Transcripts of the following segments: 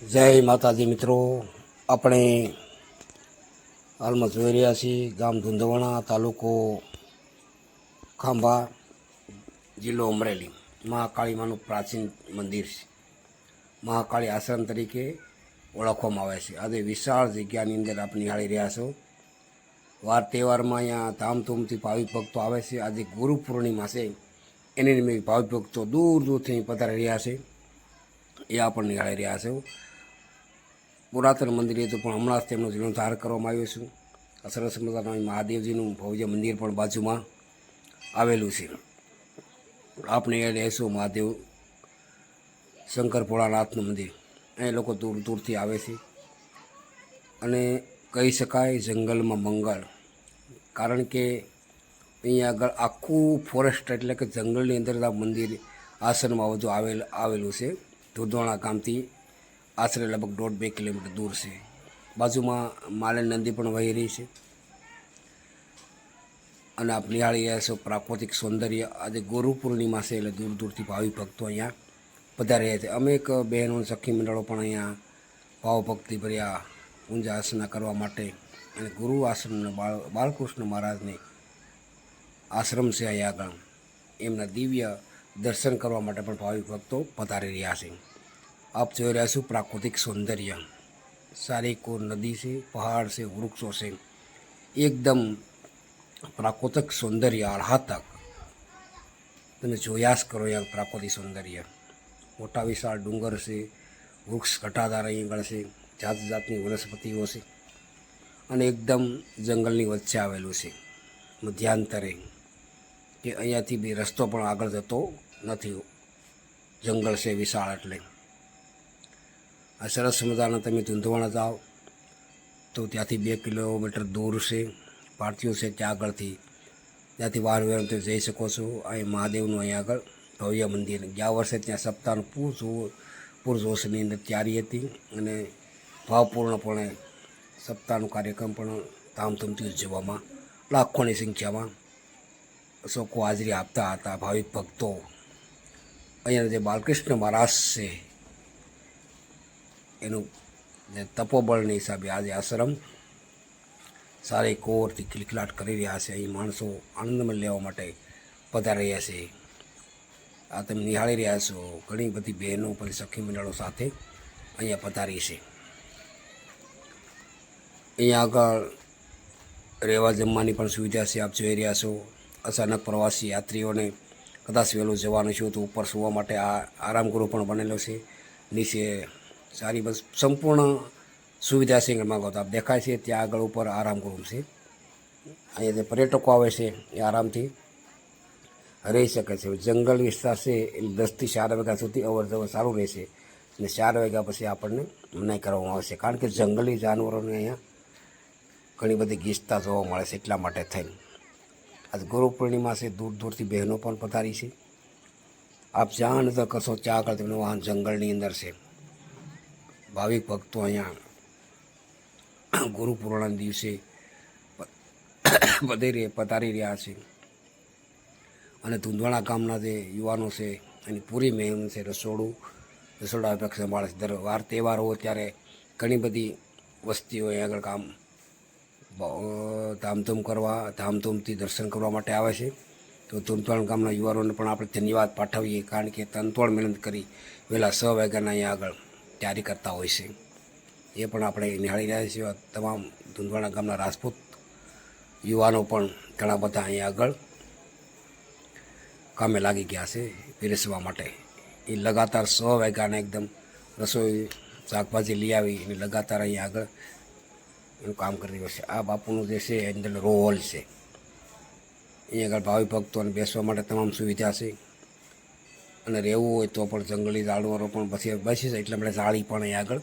જય માતાજી મિત્રો, આપણે હાલમાં જોઈ રહ્યા છીએ ગામ ધુંધવાણા, તાલુકો ખાંભા, જિલ્લો અમરેલી. મહાકાળીમાનું પ્રાચીન મંદિર છે. મહાકાળી આશ્રમ તરીકે ઓળખવામાં આવે છે. આજે વિશાળ જગ્યાની અંદર આપણે નિહાળી રહ્યા છો. વાર તહેવારમાં અહીંયા ધામધૂમથી ભાવિક ભક્તો આવે છે. આજે ગુરુ પૂર્ણિમા છે, એની નિમિત્તે ભાવિક ભક્તો દૂર દૂરથી પધારી રહ્યા છે. એ આપણે નિહાળી રહ્યા છે. પુરાતન મંદિર હતું, પણ હમણાં જ તેમનો જીર્ણોદ્ધાર કરવામાં આવ્યો છે. સરસ મજાના મહાદેવજીનું ભવ્ય મંદિર પણ બાજુમાં આવેલું છે. આપણે એ રહેશું મહાદેવ શંકર ભોળાનાથનું મંદિર. અહીં લોકો દૂર દૂરથી આવે છે અને કહી શકાય જંગલમાં મંગળ. કારણ કે અહીંયા આગળ આખું ફોરેસ્ટ એટલે કે જંગલની અંદર આ મંદિર આશ્રમમાં બધું આવેલું છે. ધુંધવાણા ગામથી આશરે લગભગ 1.5-2 કિલોમીટર દૂર છે. બાજુમાં માલણ નદી પણ વહી રહી છે અને આપ નિહાળી રહ્યા છો પ્રાકૃતિક સૌંદર્ય. આજે ગુરુ પૂર્ણિમા છે એટલે દૂર દૂરથી ભાવિ ભક્તો અહીંયા પધારી રહ્યા છે. અમે એક બહેનો સખી મંડળો પણ અહીંયા ભાવભક્તિ ભર્યા પૂજા અર્ચના કરવા માટે અને ગુરુ આશ્રમના બાલકૃષ્ણ મહારાજને આશ્રમ છે અહીંયા આગળ, એમના દિવ્ય દર્શન કરવા માટે પણ ભાવિક ભક્તો પધારી રહ્યા છે. આપ જોઈ રહ્યા છો પ્રાકૃતિક સૌંદર્ય. સારી કોર નદી છે, પહાડ છે, વૃક્ષો છે, એકદમ પ્રાકૃતિક સૌંદર્ય આહ્લાદક. તમે જોયા જ કરો અહીંયા પ્રાકૃતિક સૌંદર્ય. મોટા વિશાળ ડુંગર છે, વૃક્ષ ઘટાદાર અહીં આગળ છે, જાત જાતની વનસ્પતિઓ છે અને એકદમ જંગલની વચ્ચે આવેલું છે. મધ્યાંતરે કે અહીંયાથી બી રસ્તો પણ આગળ જતો નથી, જંગલ છે વિશાળ. એટલે આ સરસ મજાના તમે ધુંધવાણા જાઓ તો ત્યાંથી 2 કિલોમીટર દૂર છે પાર્ટીઓ છે, ત્યાં આગળથી ત્યાંથી વાર વેર તમે જઈ શકો છો. અહીં મહાદેવનું અહીંયા આગળ ભવ્ય મંદિર. ગયા વર્ષે ત્યાં સપ્તાહનું પૂરજોશની અંદર તૈયારી હતી અને ભાવપૂર્ણપણે સપ્તાહનું કાર્યક્રમ પણ ધામધૂમથી ઉજવવામાં લાખોની સંખ્યામાં લોકો હાજરી આપતા હતા. ભાવિક ભક્તો અહીંયા જે બાલકૃષ્ણ મહારાજ છે એનું જે તપોબળની હિસાબે આજે આશ્રમ સારી કોરથી કિલકિલાટ કરી રહ્યા છે. અહીં માણસો આનંદમાં લેવા માટે પધારી રહ્યા છે. આ તમે નિહાળી રહ્યા છો. ઘણી બધી બહેનો પછી સખી મંડળો સાથે અહીંયા પધારી છે. અહીંયા આગળ રહેવા જમવાની પણ સુવિધા છે, આપ જોઈ રહ્યા છો. અચાનક પ્રવાસી યાત્રીઓને કદાચ વહેલું જવાનું છે તો ઉપર સુવા માટે આ આરામગૃહ પણ બનેલો છે. નીચે સારી બસ સંપૂર્ણ સુવિધા છે. માગો તો આપ દેખાય છે ત્યાં આગળ ઉપર આરામગૃહ છે. અહીંયા જે પર્યટકો આવે છે એ આરામથી રહી શકે છે. જંગલ વિસ્તાર છે એટલે 10 થી 4 વાગ્યા સુધી અવર જવર સારું રહેશે અને 4 વાગ્યા પછી આપણને મનાઈ કરવામાં આવશે. કારણ કે જંગલી જાનવરોને અહીંયા ઘણી બધી ગીચતા જોવા મળે છે. એટલા માટે થઈને આજ ગુરુ પૂર્ણિમા છે, દૂર દૂરથી બહેનો પણ પધારી છે. આપ જ્યાં નજર કરશો ત્યાં આગળ તમને વાહન જંગલની અંદર છે. ભાવિક ભક્તો અહીંયા ગુરુ પૂર્ણિમાના દિવસે પધારી રહ્યા છે અને ધુંધવાણા ગામના જે યુવાનો છે એની પૂરી મહેનત છે. રસોડા વિભાગ સંભાળે છે. દર વાર તહેવાર હોય ત્યારે ઘણી બધી વસ્તીઓ અહીં આગળ કામ ધામધૂમથી દર્શન કરવા માટે આવે છે. તો ધુંધવાણા ગામના યુવાનોને પણ આપણે ધન્યવાદ પાઠવીએ, કારણ કે તનતોડ મહેનત કરી વહેલા 6 વાગ્યાના અહીંયા આગળ તૈયારી કરતા હોય છે. એ પણ આપણે નિહાળી રહ્યા છીએ. તમામ ધુંધવાણા ગામના રાજપૂત યુવાનો પણ ઘણા બધા અહીંયા આગળ કામે લાગી ગયા છે પીરસવા માટે. એ લગાતાર 6 વાગ્યાને એકદમ રસોઈ શાકભાજી લઈ આવી અને લગાતાર અહીંયા આગળ એનું કામ કરી રહ્યો છે. આ બાપુનું જે છે અંદર રોલ છે. અહીંયા આગળ ભાવિ ભક્તોને બેસવા માટે તમામ સુવિધા છે અને રહેવું હોય તો પણ જંગલી જાનવરો પણ બેસી જાય એટલે આપણે જાળી પણ અહીંયા આગળ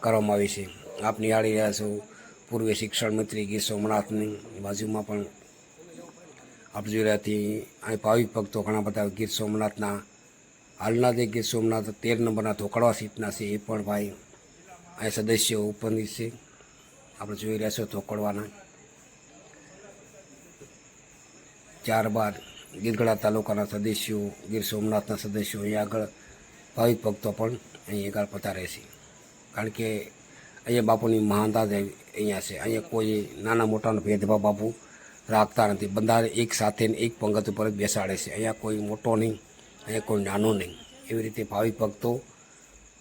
કરવામાં આવી છે. આપ નિહાળી રહ્યા છો પૂર્વે શિક્ષણ મંત્રી ગીર સોમનાથની બાજુમાં પણ આપ જોઈ રહ્યાથી અહીં ભાવિક ભક્તો ઘણા બધા ગીર સોમનાથના હાલના જે ગીર સોમનાથ 13 નંબરના ધોકડવા સીટના છે એ પણ ભાઈ અહીં સદસ્યો ઉપરની છે. આપણે જોઈ રહ્યા છો ધોકડવાના. ત્યારબાદ ગીરગઢડા તાલુકાના સદસ્યો, ગીર સોમનાથના સદસ્યો અહીંયા આગળ ભાવિક ભક્તો પણ અહીં આગળ પધારે છે. કારણ કે અહીંયા બાપુની મહાનતા જ અહીંયા છે. અહીંયા કોઈ નાના મોટાનો ભેદભાવ બાપુ રાખતા નથી. બધા એક સાથે એક પંગત ઉપર જ બેસાડે છે. અહીંયા કોઈ મોટો નહીં, અહીંયા કોઈ નાનો નહીં. એવી રીતે ભાવિક ભક્તો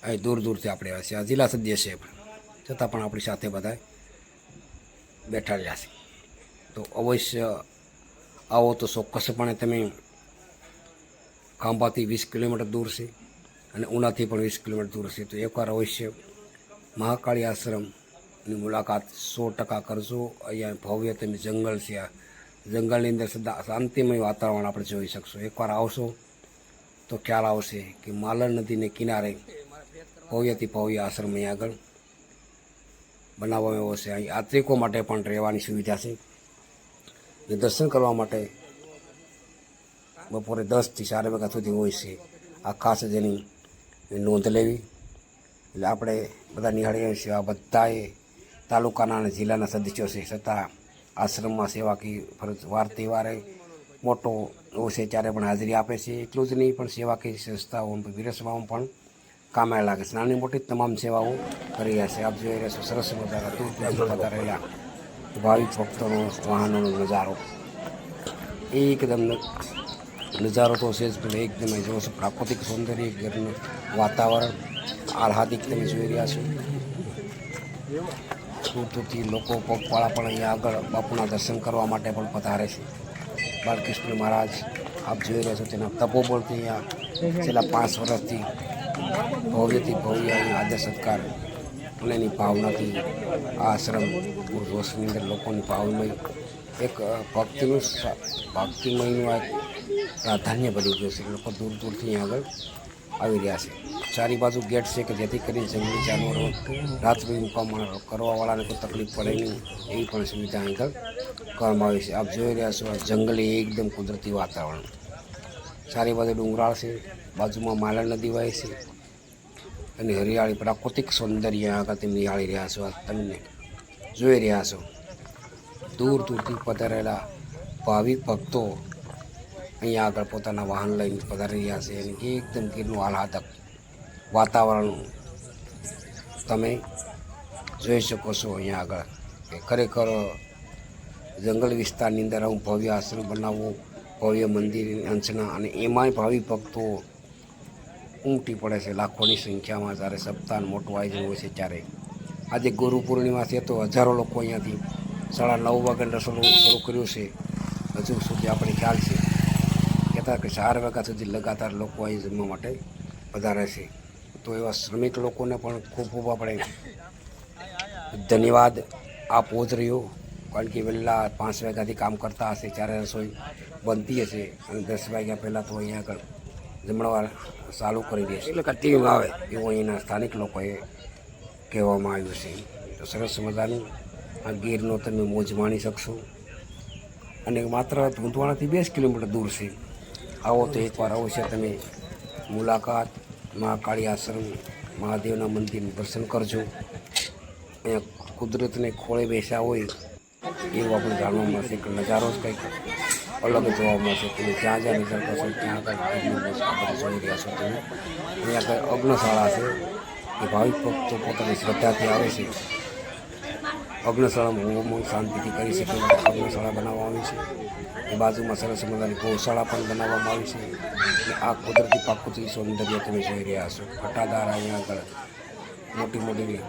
અહીં દૂર દૂરથી આપણે આવે છે. આ જિલ્લા સદસ્ય છે છતાં પણ આપણી સાથે બધા બેઠા રહ્યા છે. તો અવશ્ય આવો તો ચોક્કસપણે તમે ખાંભાથી 20 કિલોમીટર દૂર છે અને ઉનાથી પણ 20 કિલોમીટર દૂર છે. તો એકવાર અવશ્ય મહાકાળી આશ્રમની મુલાકાત 100% કરજો. અહીંયા ભવ્ય તમે જંગલ છે. આ જંગલની અંદર સદા શાંતિમય વાતાવરણ આપણે જોઈ શકશો. એકવાર આવશો તો ખ્યાલ આવશે કે માલણ નદીને કિનારે ભવ્યથી ભવ્ય આશ્રમ અહીં આગળ બનાવવામાં આવ્યો છે. અહીં યાત્રિકો માટે પણ રહેવાની સુવિધા છે. ને દર્શન કરવા માટે બપોરે 10થી 4 વાગ્યા સુધી હોય છે. આ ખાસ જેની નોંધ લેવી. એટલે આપણે બધા નિહાળીએ છીએ. આ બધાએ તાલુકાના અને જિલ્લાના સદસ્યો છે, છતાં આશ્રમમાં સેવાકીય ફરજ વાર તહેવારે મોટો હોય છે ત્યારે પણ હાજરી આપે છે. એટલું જ નહીં, પણ સેવાકીય સંસ્થાઓ વિરસવામાં પણ કામે લાગે છે. નાની મોટી તમામ સેવાઓ કરી રહ્યા છે. આપ જોઈ રહ્યા છો સરસ મજાના દૂર પધારેલા ભાવિક ભક્તોનો વાહનોનો નજારો. એકદમ નજારો તો છે જ, પણ એકદમ જો છો પ્રાકૃતિક સૌંદર્ય, ઘરનું વાતાવરણ આહ્લાદિક તમે જોઈ રહ્યા છો. દૂર દૂરથી લોકો પગપાળા પણ અહીંયા આગળ બાપુના દર્શન કરવા માટે પણ પધારે છે. બાલકૃષ્ણ મહારાજ આપ જોઈ રહ્યા છો તેના તપોબળથી અહીંયા છેલ્લા 5 વર્ષથી ભવ્યથી ભવ્ય અહીંયા આદર સત્કાર અને એની ભાવનાથી આ આશ્રમ જોશની અંદર લોકોની ભાવમય એક ભક્તિમયનું આ પ્રાધાન્ય બની ગયું છે. લોકો દૂર દૂરથી અહીંયા આગળ આવી રહ્યા છે. ચારી બાજુ ગેટ છે કે જેથી કરીને જંગલી જાનવરો રાત્રિ મુકામ કરવાવાળાને કોઈ તકલીફ પડે નહીં એવી પણ સુવિધા અહીં આગળ કરવામાં આવી છે. આપ જોઈ રહ્યા છો આ જંગલી એકદમ કુદરતી વાતાવરણ. ચારે બાજુ ડુંગરાળ છે, બાજુમાં માલણ નદી વહે છે અને હરિયાળી પ્રાકૃતિક સૌંદર્ય આગળ તમે નિહાળી રહ્યા છો. તમને જોઈ રહ્યા છો દૂર દૂરથી પધારેલા ભાવિક ભક્તો અહીંયા આગળ પોતાના વાહન લઈને પધારી રહ્યા છે અને એકદમ ગીરનું આહલાદક વાતાવરણ તમે જોઈ શકો છો. અહીંયા આગળ કે ખરેખર જંગલ વિસ્તારની અંદર આવું ભવ્ય આશ્રમ બનાવવું, ભવ્ય મંદિર અંચના, અને એમાંય ભાવિક ભક્તો ઉમટી પડે છે લાખોની સંખ્યામાં. જ્યારે સપ્તાહ મોટું આયોજન હોય છે ત્યારે આજે ગુરુ પૂર્ણિમા છે તો હજારો લોકો અહીંયાથી 9:30 વાગ્યાનું શરૂ કર્યું છે. હજુ સુધી આપણે ખ્યાલ છે કહેતા કે 4 વાગ્યા સુધી લગાતાર લોકો અહીં જમવા માટે વધારે છે. તો એવા શ્રમિક લોકોને પણ ખૂબ ખૂબ આપણે ધન્યવાદ આપવો જ રહ્યો. કારણ કે વહેલા 5 વાગ્યાથી કામ કરતા હશે ત્યારે રસોઈ બનતી હશે અને 10 વાગ્યા પહેલાં તો અહીંયા આગળ જમણવાર ચાલુ કરી દેશે. એટલે ટીમ આવે એવું અહીંના સ્થાનિક લોકોએ કહેવામાં આવ્યું છે. તો સરસ મજાનું આ ગીરનો તમે મોજ માણી શકશો. અને માત્ર ધૂંધવાણાથી 20 કિલોમીટર દૂર છે. આવો તો એકવાર અવશ્ય તમે મુલાકાત મહાકાળી આશ્રમ મહાદેવના મંદિરનું દર્શન કરજો. અહીંયા કુદરતને ખોળે બેસ્યા હોય એવું આપણે જાણવા મળશે કે નજારો જ કંઈક અલગ જોવા મળશે. તમે જ્યાં જ્યાં નજર કરશો ત્યાં આગળ જોઈ રહ્યા છો તમે. અહીંયા આગળ અગ્નશાળા છે કે ભાવિક ભક્તો પોતાની શ્રદ્ધાથી આવે છે. અગ્નશાળામાં હોમ શાંતિથી કરી શકે માટે અગ્નશાળા બનાવવામાં આવી છે. એ બાજુમાં સરસ મજાની ગૌશાળા પણ બનાવવામાં આવી છે. અને આ કુદરતી પ્રાકૃતિક સૌંદર્ય તમે જોઈ રહ્યા છો. ઘટાદાર અહીંયા આગળ મોટી મોટી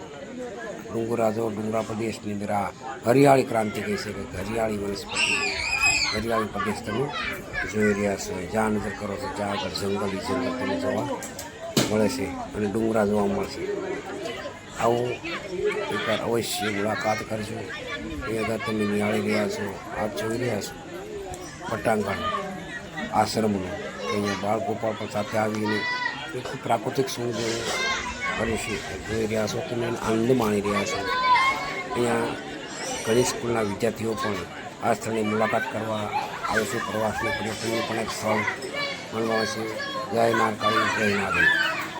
ડુંગરા જો ડુંગરા પ્રદેશની અંદર આ હરિયાળી ક્રાંતિ કહી છે કે હરિયાળી વનસ્પતિ, હરિયાળી પ્રદેશ તમે જોઈ રહ્યા છો. જ્યાં નજર કરો છો ત્યાં આગળ જંગલ તમે જોવા મળે છે અને ડુંગરા જોવા મળશે. આવું એકવાર અવશ્ય મુલાકાત કરજો. એ આગળ તમે નિહાળી રહ્યા છો, આપ જોઈ રહ્યા છો પટાંગણ આશ્રમનું. અહીંયા બાળ ગોપાળ પણ સાથે આવીને એક પ્રાકૃતિક સૌંદર્ય કરે છે જોઈ રહ્યા છો. તમે આનંદ માણી રહ્યા છો. અહીંયા ઘણી સ્કૂલના વિદ્યાર્થીઓ પણ આ સ્થળની મુલાકાત કરવા આવે છે. પ્રવાસની પર્યટનનું પણ એક સ્થળ માનવામાં આવે છે. જય મહાકાળી, જય મહાદેવ.